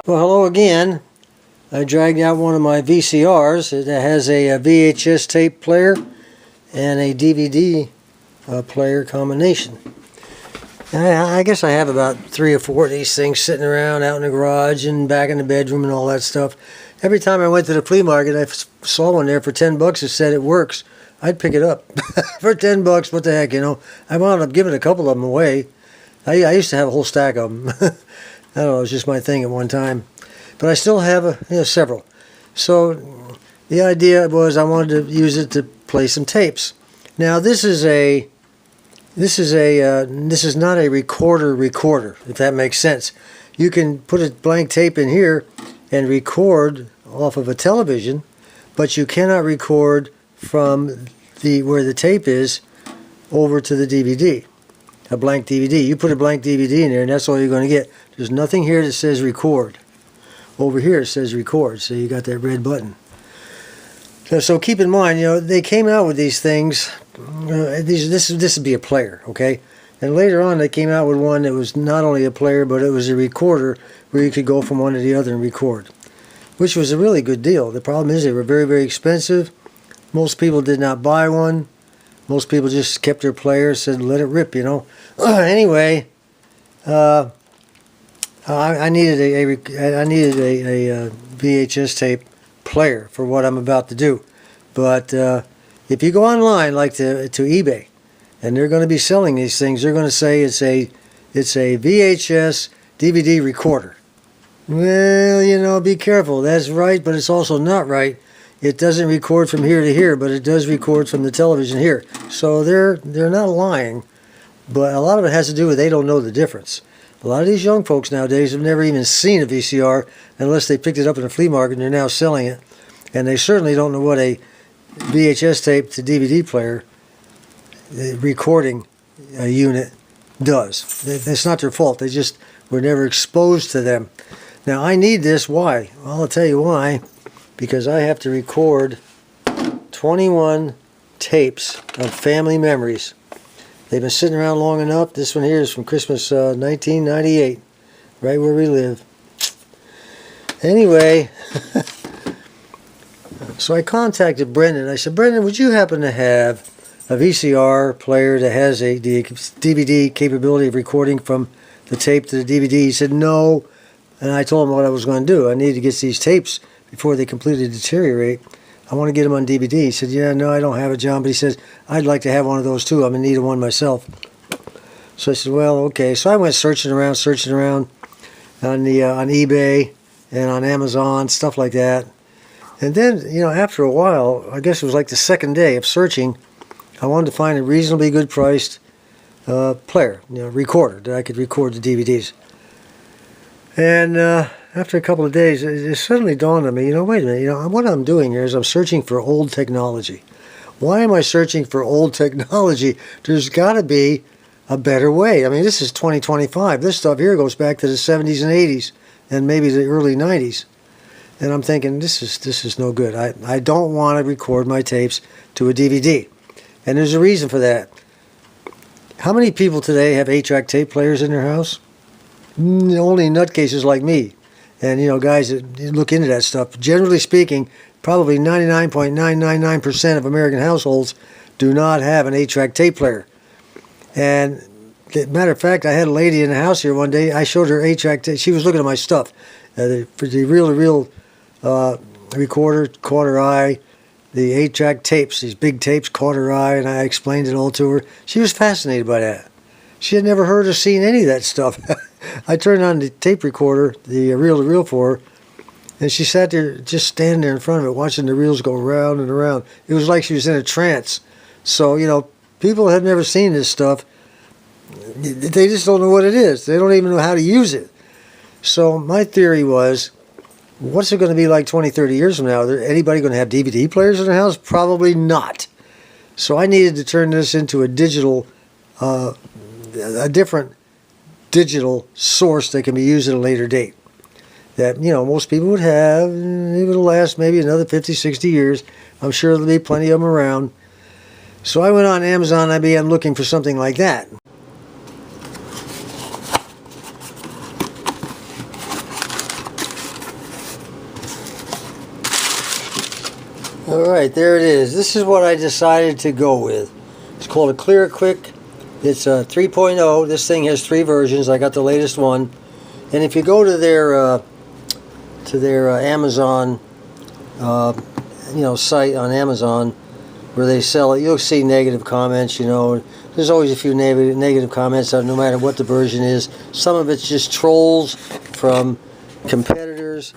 Well, hello again. I dragged out one of my VCRs. It has a VHS tape player and a DVD player combination. I guess I have about 3 or 4 of these things sitting around out in the garage and back in the bedroom and all that stuff. Every time I went to the flea market, I saw one there for $10 that said it works. I'd pick it up for $10. What the heck, you know? I wound up giving a couple of them away. I used to have a whole stack of them. I don't know, it was just my thing at one time. But I still have several. So the idea was I wanted to use it to play some tapes. Now this is not a recorder, if that makes sense. You can put a blank tape in here and record off of a television, but you cannot record from where the tape is over to the DVD. A blank DVD. You put a blank DVD in there and that's all you're going to get. There's nothing here that says record. Over here it says record, so you got that red button. So keep in mind, you know, they came out with these things. This would be a player, okay? And later on they came out with one that was not only a player, but it was a recorder where you could go from one to the other and record, which was a really good deal. The problem is they were very, very expensive. Most people did not buy one. Most people just kept their player, said let it rip, you know. Anyway, I needed a VHS tape player for what I'm about to do. But if you go online, like to eBay, and they're going to be selling these things, they're going to say it's a VHS DVD recorder. Well, you know, be careful. That's right, but it's also not right. It doesn't record from here to here, but it does record from the television here. So they're not lying, but a lot of it has to do with they don't know the difference. A lot of these young folks nowadays have never even seen a VCR unless they picked it up in a flea market and they're now selling it. And they certainly don't know what a VHS tape to DVD player recording unit does. It's not their fault. They just were never exposed to them. Now I need this. Why? Well, I'll tell you why. Because I have to record 21 tapes of family memories. They've been sitting around long enough. This one here is from Christmas 1998, right where we live. Anyway, so I contacted Brendan. I said, Brendan, would you happen to have a VCR player that has the DVD capability of recording from the tape to the DVD? He said, no. And I told him what I was going to do. I needed to get these tapes before they completely deteriorate. I want to get them on DVD. He said, yeah, no, I don't have it, John. But he says, I'd like to have one of those too. I'm in need of one myself. So I said, well, okay. So I went searching around on eBay and on Amazon, stuff like that. And then, you know, after a while, I guess it was like the second day of searching, I wanted to find a reasonably good priced player, recorder, that I could record the DVDs. And after a couple of days, it suddenly dawned on me, wait a minute, what I'm doing here is I'm searching for old technology. Why am I searching for old technology? There's got to be a better way. I mean, this is 2025. This stuff here goes back to the 70s and 80s and maybe the early 90s. And I'm thinking, this is no good. I don't want to record my tapes to a DVD. And there's a reason for that. How many people today have 8-track tape players in their house? Only nutcases like me. And, guys that look into that stuff. Generally speaking, probably 99.999% of American households do not have an 8-track tape player. And, matter of fact, I had a lady in the house here one day. I showed her 8-track tape. She was looking at my stuff. For the reel-to-reel recorder, caught her eye. The 8-track tapes, these big tapes, caught her eye, and I explained it all to her. She was fascinated by that. She had never heard or seen any of that stuff. I turned on the tape recorder, the reel-to-reel for her, and she sat there, just standing there in front of it, watching the reels go round and around. It was like she was in a trance. So, people have never seen this stuff. They just don't know what it is. They don't even know how to use it. So my theory was, what's it going to be like 20, 30 years from now? Is there anybody going to have DVD players in their house? Probably not. So I needed to turn this into a digital, a different digital source that can be used at a later date. That, most people would have. It would last maybe another 50, 60 years. I'm sure there'll be plenty of them around. So I went on Amazon. I began looking for something like that. Alright, there it is. This is what I decided to go with. It's called a ClearQuick. It's a 3.0. This thing has 3 versions. I got the latest one. And if you go to their Amazon site on Amazon where they sell it, you'll see negative comments. There's always a few negative comments no matter what the version is. Some of it's just trolls from competitors.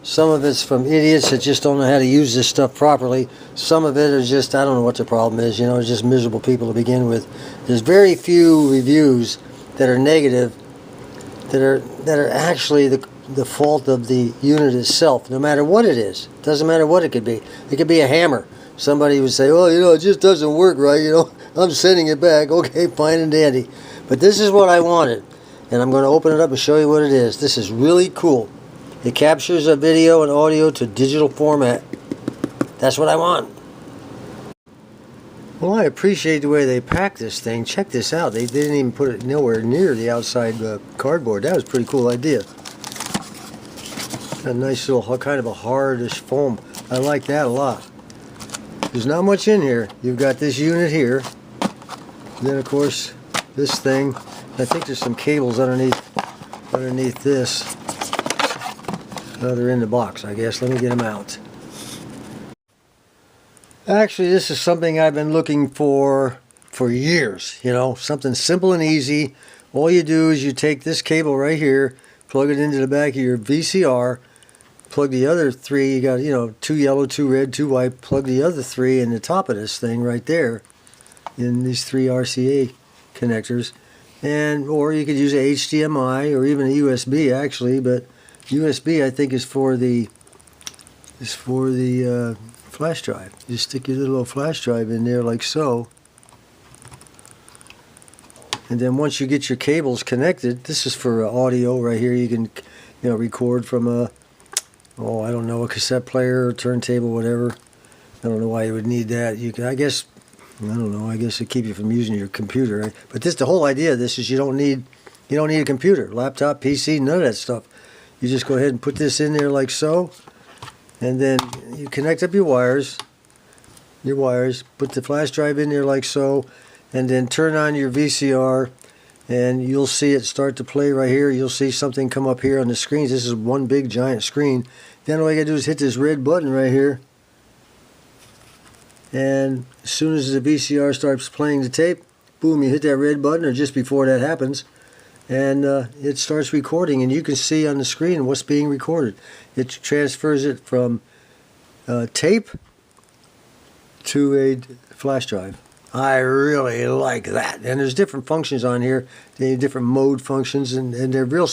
Some of it's from idiots that just don't know how to use this stuff properly. Some of it is just, I don't know what the problem is, it's just miserable people to begin with. There's very few reviews that are negative, that are actually the fault of the unit itself, no matter what it is. Doesn't matter what it could be. It could be a hammer. Somebody would say, oh, it just doesn't work right, I'm sending it back. Okay, fine and dandy. But this is what I wanted, and I'm going to open it up and show you what it is. This is really cool. It captures a video and audio to digital format. That's what I want. Well, I appreciate the way they packed this thing. Check this out. They didn't even put it nowhere near the outside cardboard. That was a pretty cool idea. A nice little kind of a hardish foam. I like that a lot. There's not much in here. You've got this unit here. And then, of course, this thing. I think there's some cables underneath this. They're in the box, I guess. Let me get them out. Actually, this is something I've been looking for years. Something simple and easy. All you do is you take this cable right here, plug it into the back of your VCR, plug the other 3. You got 2 yellow, 2 red, 2 white. Plug the other 3 in the top of this thing right there, in these 3 RCA connectors, or you could use a HDMI or even a USB actually, but USB I think is for the flash drive. You stick your little flash drive in there like so, and then once you get your cables connected, this is for audio right here. You can record from a cassette player or turntable, whatever. I don't know why you would need that. You can, I guess it'd keep you from using your computer, right? But the whole idea of this is you don't need a computer, laptop, PC, none of that stuff. You just go ahead and put this in there like so, and then you connect up your wires, put the flash drive in there like so, and then turn on your VCR, and you'll see it start to play right here. You'll see something come up here on the screens. This is one big giant screen. Then all you gotta do is hit this red button right here, and as soon as the VCR starts playing the tape, boom, you hit that red button, or just before that happens, and it starts recording, and you can see on the screen what's being recorded. It transfers it from tape to a flash drive. I really like that. And there's different functions on here, different mode functions, and they're real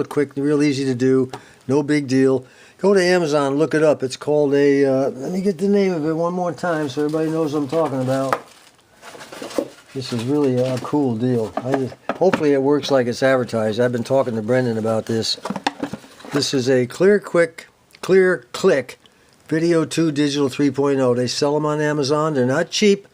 quick, real easy to do, no big deal. Go to Amazon, look it up. It's called let me get the name of it one more time so everybody knows what I'm talking about. This is really a cool deal. Hopefully it works like it's advertised. I've been talking to Brendan about this. This is a ClearQuick Video 2 Digital 3.0. They sell them on Amazon. They're not cheap,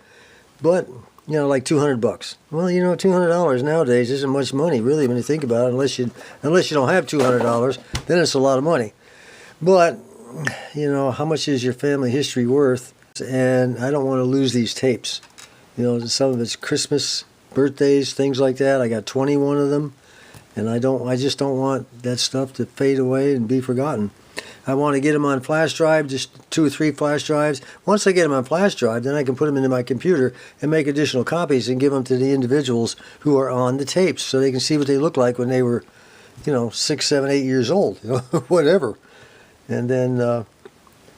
but like $200. Well, $200 nowadays isn't much money really when you think about it. Unless you don't have $200, then it's a lot of money. But how much is your family history worth? And I don't want to lose these tapes. Some of it's Christmas, birthdays, things like that. I got 21 of them, and I just don't want that stuff to fade away and be forgotten. I want to get them on flash drive, just 2 or 3 flash drives. Once I get them on flash drive, then I can put them into my computer and make additional copies and give them to the individuals who are on the tapes, so they can see what they look like when they were, 6, 7, 8 years old, whatever. And then,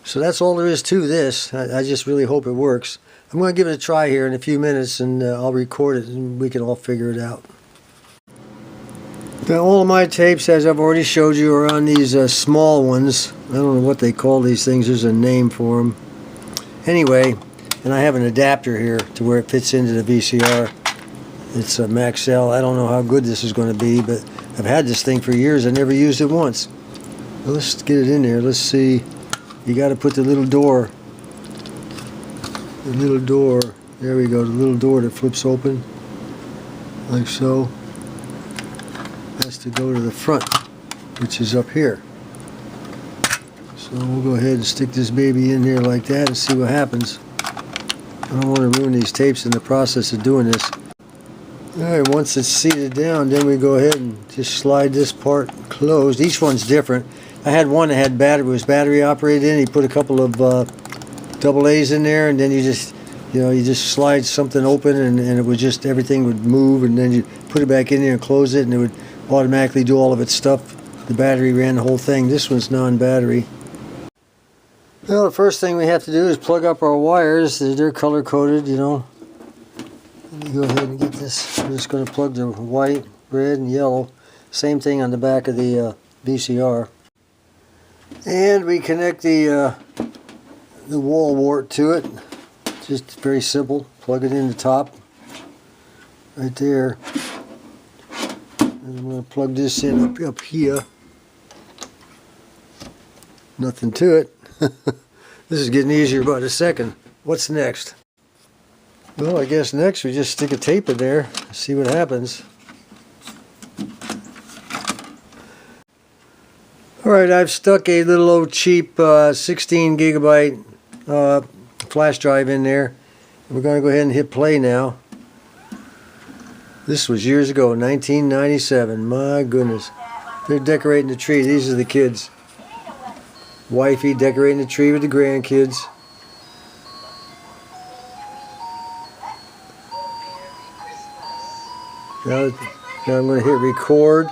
so that's all there is to this. I just really hope it works. I'm going to give it a try here in a few minutes, and I'll record it, and we can all figure it out. Now, all of my tapes, as I've already showed you, are on these small ones. I don't know what they call these things. There's a name for them. Anyway, and I have an adapter here to where it fits into the VCR. It's a Maxell. I don't know how good this is going to be, but I've had this thing for years. I never used it once. Well, let's get it in there. Let's see. You got to put the little door. The little door. There we go. The little door that flips open, like so. Has to go to the front, which is up here. So So we'll go ahead and stick this baby in here like that and see what happens. I don't want to ruin these tapes in the process of doing this. Alright, once it's seated down, then we go ahead and just slide this part closed. Each one's different. I had one that had was battery operated in. You put a couple of double A's in there, and then you just slide something open, and it would just, everything would move, and then you put it back in there and close it, and it would automatically do all of its stuff. The battery ran the whole thing. This one's non-battery. Well, the first thing we have to do is plug up our wires. They're color-coded, you know. Let me go ahead and get this. I'm just going to plug the white, red, and yellow. Same thing on the back of the VCR. And we connect the wall wart to it. Just very simple. Plug it in the top, right there. And I'm going to plug this in up here. Nothing to it. This is getting easier by the second. What's next? Well, I guess next we just stick a tape in there, see what happens. Alright, I've stuck a little old cheap 16 gigabyte flash drive in there. We're going to go ahead and hit play now. This was years ago, 1997. My goodness. They're decorating the tree. These are the kids. Wifey decorating the tree with the grandkids. Now I'm going to hit record.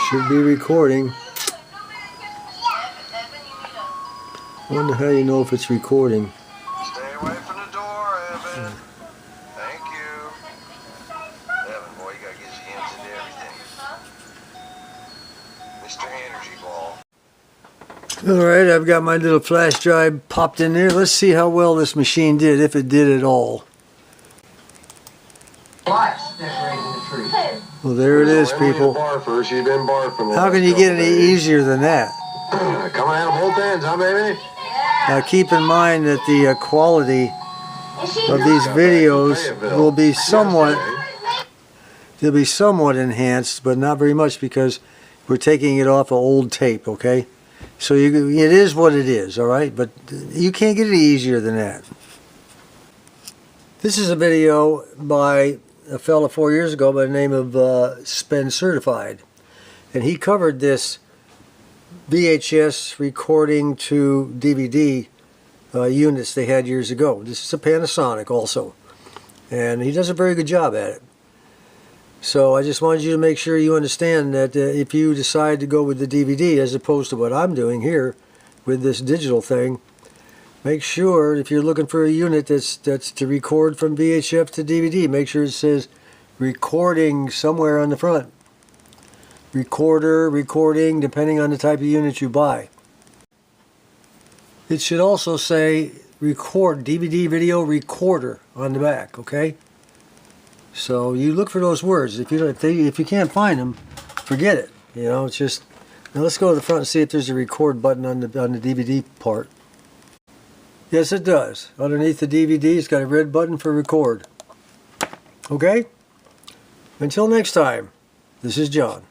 Should be recording. Wonder how you know if it's recording. Stay away from the door, Evan. Thank you. Evan, boy, you gotta get your hands into everything. Mr. Energy Ball. Alright, I've got my little flash drive popped in there. Let's see how well this machine did, if it did at all. Well, there it is, people. How can you get any easier than that? Come on, both ends, huh, baby? Now keep in mind that the quality of these videos will be somewhat, they'll be somewhat enhanced, but not very much, because we're taking it off an old tape, okay? So it is what it is, alright? But you can't get it easier than that. This is a video by a fella 4 years ago by the name of Spend Certified. And he covered this VHS recording to DVD units they had years ago. This is a Panasonic also. And he does a very good job at it. So I just wanted you to make sure you understand that if you decide to go with the DVD as opposed to what I'm doing here with this digital thing, make sure if you're looking for a unit that's to record from VHF to DVD, make sure it says recording somewhere on the front. Recorder, recording, depending on the type of unit you buy. It should also say record, DVD video recorder on the back, okay? So you look for those words. If you can't find them, forget it. You know, it's just, now let's go to the front and see if there's a record button on the DVD part. Yes, it does. Underneath the DVD, it's got a red button for record. Okay? Until next time, this is John.